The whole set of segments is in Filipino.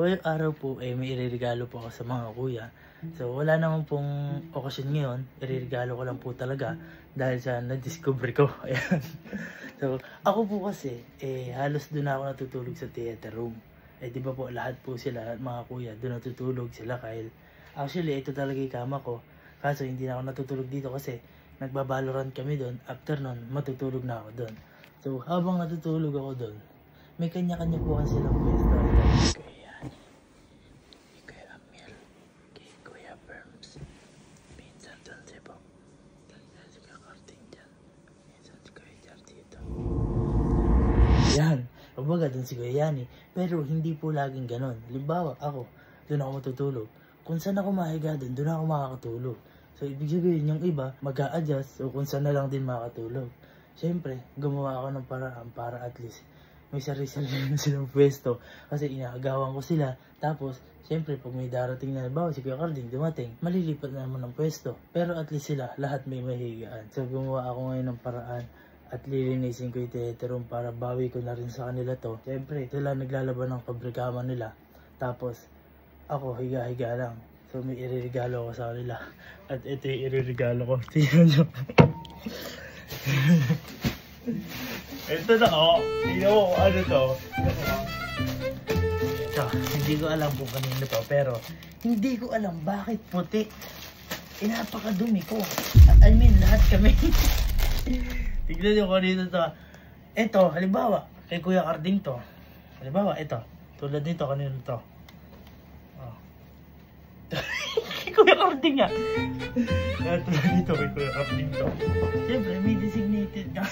So, ngayong araw po, may iririgalo po ako sa mga kuya. So, wala naman pong okasyon ngayon. Iririgalo ko lang po talaga dahil sa na-discover ko. Ayan. So, ako po kasi, halos doon ako natutulog sa theater room. Di ba po, lahat po sila, mga kuya, doon natutulog sila Kyle. Actually, ito talaga yung kama ko. Kaso, hindi na ako natutulog dito kasi nagbabalorant kami doon. After nun, matutulog na ako doon. So, habang natutulog ako doon, may kanya-kanya po kasi silang pwesto. Kay Yani, kay Amiel, kay Kuya Berms, minsan doon si Bob, minsan si Kakarting dyan, minsan si Kuya Jar dito. Yan, kumbaga doon si Kuya Yani, pero hindi po laging ganon. Halimbawa, ako, doon ako matutulog. Kung saan ako mahiga doon ako makakatulog. So, ibig sabihin yung iba, mag-a-adjust, so kung saan na lang din makatulog. Siyempre, gumawa ako ng paraan para at least may sarili-sarili na silang pwesto. Kasi inaagawan ko sila. Tapos, siyempre, pag may darating na, bawa si Kuya Carding dumating, malilipat na naman ng pwesto. Pero at least sila, lahat may mahigaan. So, gumawa ako ngayon ng paraan at lilinisin ko yung theater room para bawi ko na rin sa kanila to. Siyempre, sila naglalaban ng kabrikama nila. Tapos, ako, higa-higa lang. So, may iririgalo ako sa kanila. At ito yung iririgalo ko. Tingnan nyo. Ito na tingnan mo kung ano to. Ito, hindi ko alam kung kanino to, pero hindi ko alam bakit puti. Napakadumi ko. I mean, lahat kami. Tignan nyo kung kanino to. Ito, halimbawa, kay Kuya Carding to. Halimbawa, ito. Tulad nito, kanino to. Kay Kuya Carding nga. Tulad nito, kay Kuya Carding to. Siyempre, may designated ka.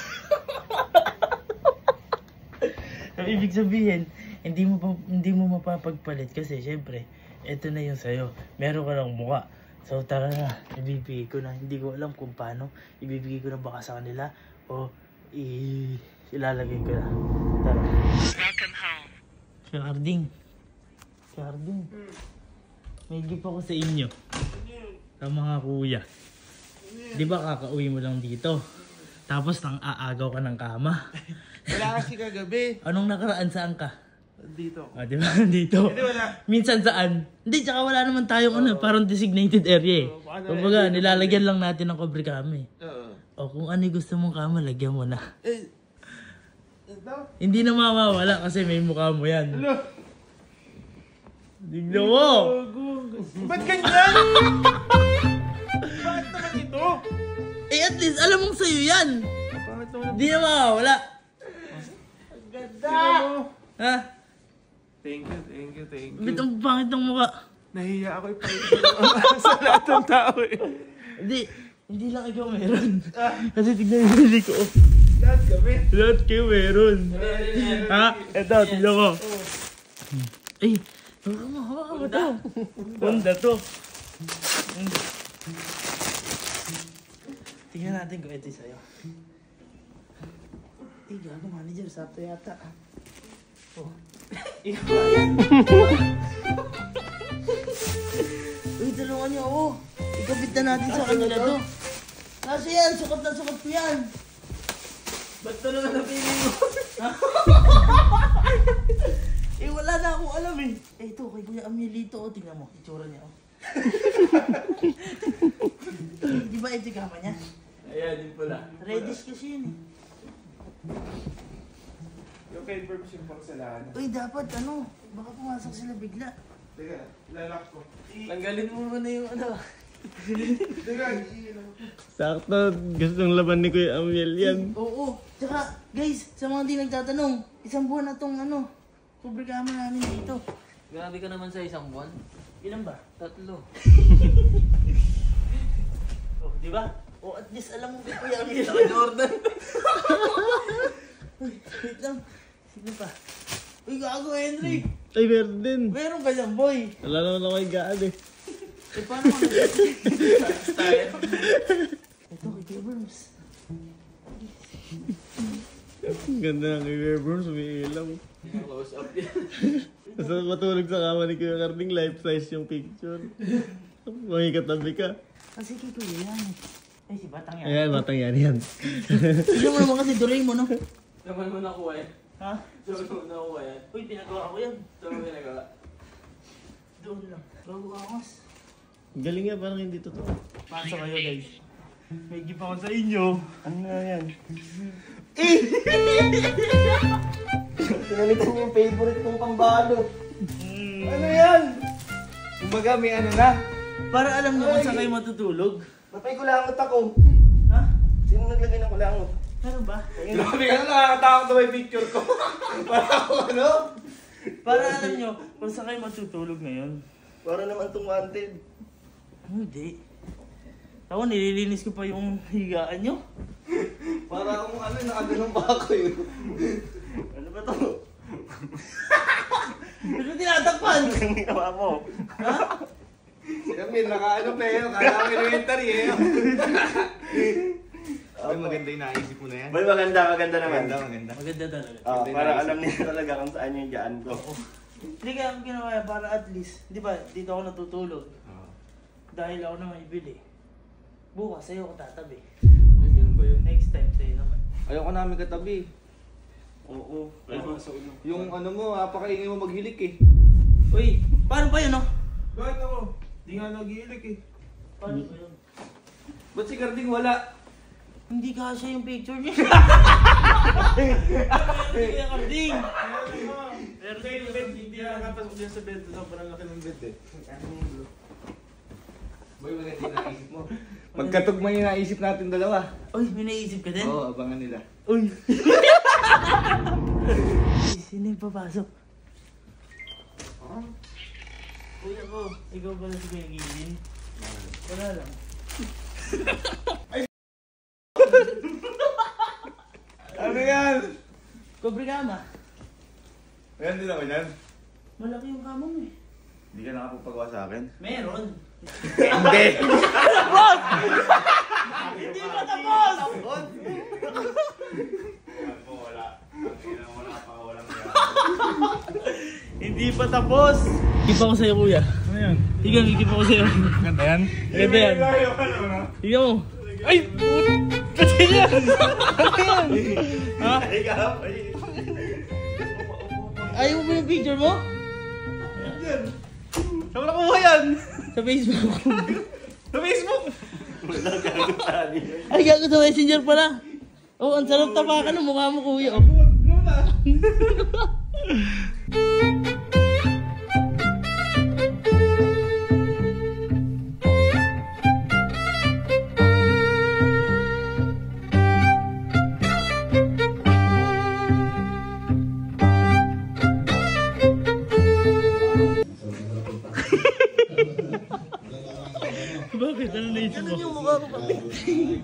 So, ibig sabihin, hindi mo mapapagpalit kasi syempre, ito na yung sayo. Meron ka ng mukha. So tara na, ibibigay ko na. Hindi ko alam kung paano. Ibibigay ko na baka sa kanila o ilalagay ko na. Tara. Welcome home. Kuya Carding. Kuya Carding. May gift ako sa inyo. Sa mga kuya. Di ba kakauwi mo lang dito? Tapos nang aagaw ka ng kama. Wala kasi kagabi. Anong nakaraan, saan ka? Dito. Di ba? Dito. Hindi wala. Minsan saan? Hindi, tsaka wala naman tayong parang designated area eh. Kumbaga, nilalagyan lang natin ng kobre kami. O kung ano gusto mong kama, lagyan mo na. Ito? Hindi na mawawala kasi may mukha mo yan. Ano? Tignan mo! Ba't ganyan? Bakit naman ito? At least, alam mong sa'yo yan. Bakit naman Hindi na mawawala. ganda? Ha? Thank you. Ba't ang pangit ng mukha? Nahiya ako ipakita sa lahat ng tao eh. Hindi lang ikaw meron. Kasi tignan yung hili ko. Lahat kami. Lahat kayo meron. Ha? Eto, tignan ko. Ay, hawakan mo to. Punda to. Tingnan natin kung ito sa'yo. Gago, manager, sakto yata. Ikaw yan. Uy, tulungan niyo ako. Ikabit na natin sa kanila to. Kasi yan, sukat na sukat ko yan. Ba't ito naman napili mo? Wala na akong alam eh. Ito, kay Kuya Amelito, tingnan mo, itsura niya. Di ba ito kama niya? Ayan, din pala. Reddish kasi yun eh. Yung kay Burbs yung porcelana. Uy, dapat baka pumasok sila bigla. Teka, lalak ko. Tanggalin mo muna yung Teka, Sakto, gustong laban ni Kuya Amiel yan. Oo, tsaka guys, sa mga di nagtatanong, isang buwan na tong kubre kama namin dito. Grabe ka naman sa isang buwan. Ilan ba? 3. Oh, di ba? Oh, at least alam mo kay Kuya Amiel. Jordan. Uy, wait lang. Sino pa? Uy, gago, Henry. Ay, meron din. Meron ka dyan, boy. Wala naman ako yung gaan eh. Paano ka Style. Ito, kay Kuya Burns. Ang ganda ng kay Weber's, umiilaw. Close up yan. Basta matulog sa kama ni Kuya Carding, life size yung picture. May katabi ka. Kasi kay Kuya yan. Ay, si Batang yan. Ayan, batang yan. Tignan mo naman kasi Doraemon, no? Saan mo nakuha yan? Ha? Saan mo nakuha yan? Uy, pinagawa ko yan. Saan mo pinagawa? lang. Bago angas. Galing nga, parang hindi totoo. Para sa kayo guys. May gift ako sa inyo. Ano nga yan? Sinalitan niyo yung favorite kong pambalot. Ano yan? Kumbaga may ano na. Para alam nyo kung saan kayo matutulog. Napay kulangot ako. Ha? Sino naglagay ng kulangot? Meron ba? Grabe ka na, nakakatakot na may picture ko. Para ako ano? Para alam nyo kung saan kayo matutulog ngayon. Para naman itong wanted. Hindi. Ako, nililinis ko pa yung higaan nyo. Para akong ano, nakaganong pa ako yun. Ano ba to? Ano tinatakpan? Ang ginawa mo. Ha? Kami, naka-ano pa yun. Kaya kami elementary eh. Ay, maganda yung naisip mo na yan. Boy, maganda naman. Maganda. Maganda talaga. Para alam nila talaga kung saan yung dyan ko. Hindi kaya ako ginawa yan para at least, di ba, dito ako natutulog. Dahil ako na may bili. Bukas sa'yo ako tatabi. Ay, ganun ba yun? Next time sa'yo naman. Ayoko namin katabi. Oo. Yung ano mo, napakaingay mo maghilik eh. Uy, paano pa yun oh? Bakit ako? Di nga nag-iilik eh. Paano pa yun? Ba't si Carding wala? Hindi kasya yung picture niya. Kaya karding. Pero yung bed, hindi na nakapasok dyan sa bed. Sobrang laki ng bed eh. Boy, maganda yung naisip mo. Magkatugma yung naisip natin dalawa. Uy, may naisip ka din? Oo, abangan nila. Uy. Sino yung papasok? Kuya ko, ikaw pala si Kuya Gilin. Wala lang. Ano yan? Kobre kama. Ayan din ako yan. Malaki yung kama mo eh. Hindi ka nakapagpagawa sa akin. Meron. Hindi! Hindi pa tapos! Hindi pa tapos! Ikip ako sa'yo kuya. Ano yan? Higang, ikip ako sa'yo. Ganda yan? Maganda yan. Higang mo. Ay! Kasi yan! Ano yan? Ha? Ayaw mo yung picture mo? Saan mo nakuha yan? Sa Facebook. Sa Facebook! Ay, gago sa messenger pala. Oh, ang sarap tapakan ng mukha mo kuya. Oh. Bakit? Ano naisip mo? Ganun yung mukha ko.